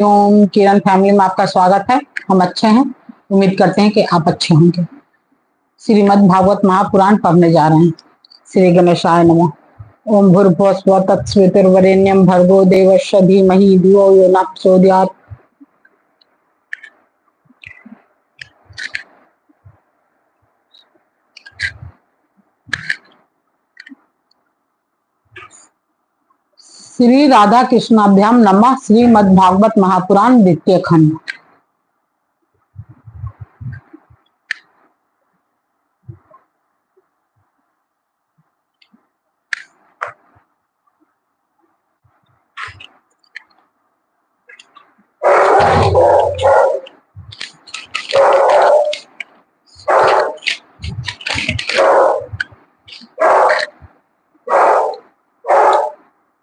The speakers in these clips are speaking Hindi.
ओम किरण फैमिली में आपका स्वागत है। हम अच्छे हैं, उम्मीद करते हैं कि आप अच्छे होंगे। श्रीमद् भागवत महापुराण पढ़ने जा रहे हैं। श्री गणेशाय नमः। ओम भूर्भुवः स्वः तत्सवितुर्वरेण्यं भर्गो देवस्य धीमहि धियो यो नः प्रचोदयात्। श्री राधा कृष्णाभ्याम नमः। श्रीमद् भागवत महापुराण द्वितीय खंड।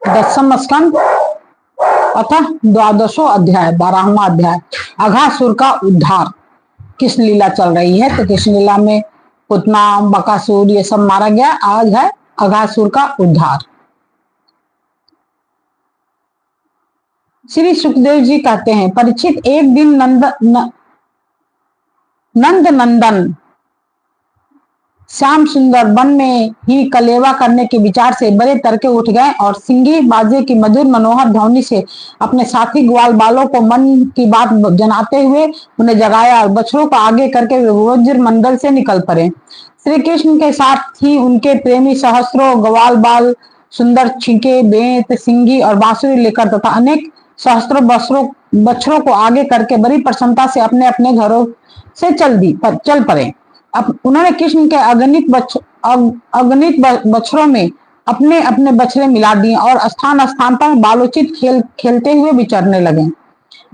दसम स्कंद अतः द्वादशो अध्याय 12वां अध्याय अघासुर का उद्धार। कृष्ण लीला चल रही है, तो कृष्ण लीला में पुतना बकासुर ये सब मारा गया। आज है अघासुर का उद्धार। श्री सुखदेव जी कहते हैं, परीक्षित, एक दिन नंद नंदन श्याम सुंदर वन में ही कलेवा करने के विचार से बड़े तड़के उठ गए और सिंगी बाजे की मधुर मनोहर ध्वनि से अपने साथी ग्वाल बालों को मन की बात जनाते हुए उन्हें जगाया और बछड़ों को आगे करके वज्र मंडल से निकल पड़े। श्री कृष्ण के साथ ही उनके प्रेमी सहस्त्रों ग्वाल बाल सुंदर छींके, बेंत, सिंगी और बांसुरी लेकर तथा अनेक सहस्त्रों बछड़ों को आगे करके बड़ी प्रसन्नता से अपने अपने घरों से चल पड़े। अब उन्होंने कृष्ण के अगणित बछड़ों में अपने अपने बछड़े मिला दिए और स्थान स्थान पर बालोचित खेलते हुए विचरने लगे।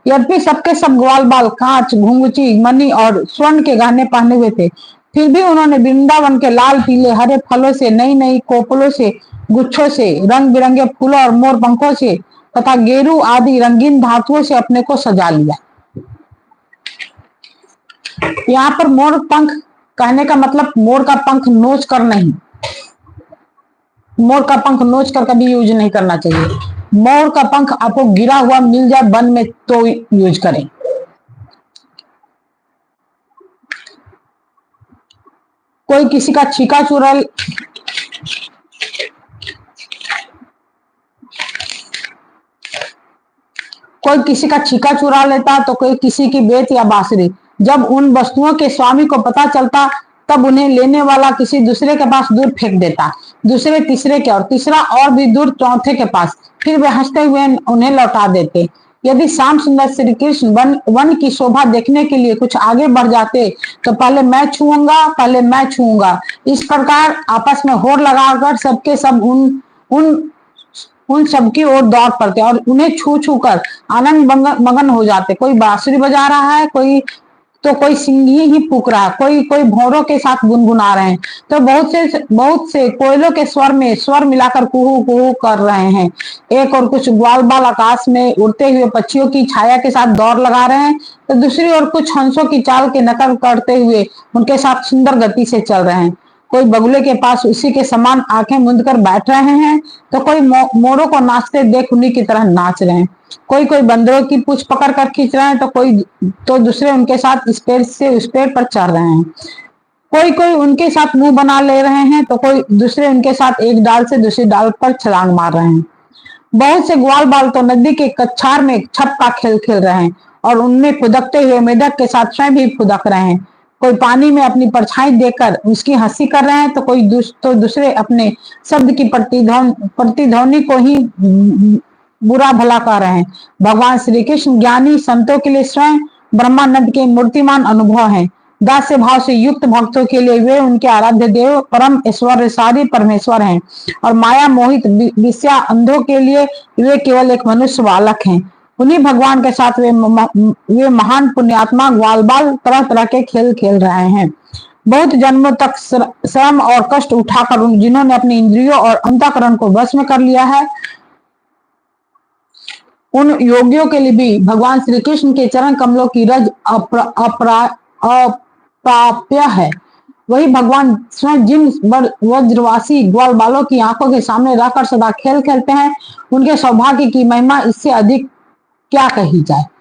यद्यपि सबके सब ग्वाल बाल कांच, घुंघची, मणि और स्वर्ण के गहने पहने हुए थे, फिर भी उन्होंने वृंदावन के लाल पीले हरे फलों से, नई नई कोपलों से, गुच्छों से, रंग बिरंगे फूलों और मोर पंखों से तथा गेरू आदि रंगीन धातुओं से अपने को सजा लिया। यहाँ पर मोर पंख कहने का मतलब मोर का पंख नोच कर नहीं, मोर का पंख नोच कर कभी यूज नहीं करना चाहिए। मोर का पंख आपको गिरा हुआ मिल जाए वन में तो यूज करें। कोई किसी का छीका चुरा लेता तो कोई किसी की बेत या बांसुरी। जब उन वस्तुओं के स्वामी को पता चलता तब उन्हें लेने वाला किसी दूसरे के पास दूर फेंक देता, दूसरे तीसरे के और तीसरा और भी दूर चौथे के पास। फिर वे हंसते हुए उन्हें लौटा देते। यदि श्याम सुंदर श्री कृष्ण वन की शोभा देखने के लिए कुछ आगे बढ़ जाते तो पहले मैं छूऊंगा, इस प्रकार आपस में होड़ लगाकर सबके सब उन सबकी ओर दौड़ पड़ते और उन्हें छू छू कर आनंद मगन हो जाते। कोई बांसुरी बजा रहा है, कोई सिंगी ही फूक रहा है, कोई भौरों के साथ गुनगुना रहे हैं, तो बहुत से कोयलों के स्वर में स्वर मिलाकर कुहू कुहू कर रहे हैं। एक और कुछ ग्वाल बाल आकाश में उड़ते हुए पक्षियों की छाया के साथ दौड़ लगा रहे हैं, तो दूसरी ओर कुछ हंसों की चाल के नकल करते हुए उनके साथ सुंदर गति से चल रहे हैं। कोई बगुले के पास उसी के समान आंखें मूंद कर बैठ रहे हैं, तो कोई मोरों को नाचते देख उन्हीं की तरह नाच रहे हैं। कोई बंदरों की पूंछ पकड़ कर खींच रहे हैं, तो दूसरे उनके साथ इस पेड़ से उस पेड़ पर चढ़ रहे हैं। कोई उनके साथ मुंह बना ले रहे हैं, तो कोई दूसरे उनके साथ एक डाल से दूसरी डाल पर छलांग मार रहे हैं। बहुत से ग्वाल बाल तो नदी के कछार में छप का खेल खेल रहे हैं और उनमें फुदकते हुए मेढक के साथ स्वयं भी फुदक रहे हैं। कोई पानी में अपनी परछाई देखकर उसकी हंसी कर रहे हैं, तो दूसरे अपने शब्द की प्रतिध्वनि को ही बुरा भला कह रहे हैं। भगवान श्री कृष्ण ज्ञानी संतों के लिए स्वयं ब्रह्मानंद के मूर्तिमान अनुभव हैं। दास्य भाव से युक्त भक्तों के लिए वे उनके आराध्य देव परम ऐश्वर्यशाली परमेश्वर हैं और माया मोहित विषया अंधों के लिए वे केवल एक मनुष्य बालक हैं। उन्हीं भगवान के साथ वे महान पुण्यात्मा ग्वाल बाल तरह तरह के खेल खेल रहे हैं। बहुत जन्मों तक श्रम और कष्ट उठाकर जिन्होंने अपनी इंद्रियों और अंतःकरण को वश में कर लिया है, उन योगियों के लिए भी भगवान श्री कृष्ण के चरण कमलों की रज अप्राप्य है। वही भगवान स्वयं जिन वज्रवासी ग्वाल बालों की आंखों के सामने रहकर सदा खेल खेलते हैं, उनके सौभाग्य की महिमा इससे अधिक क्या कही जाए।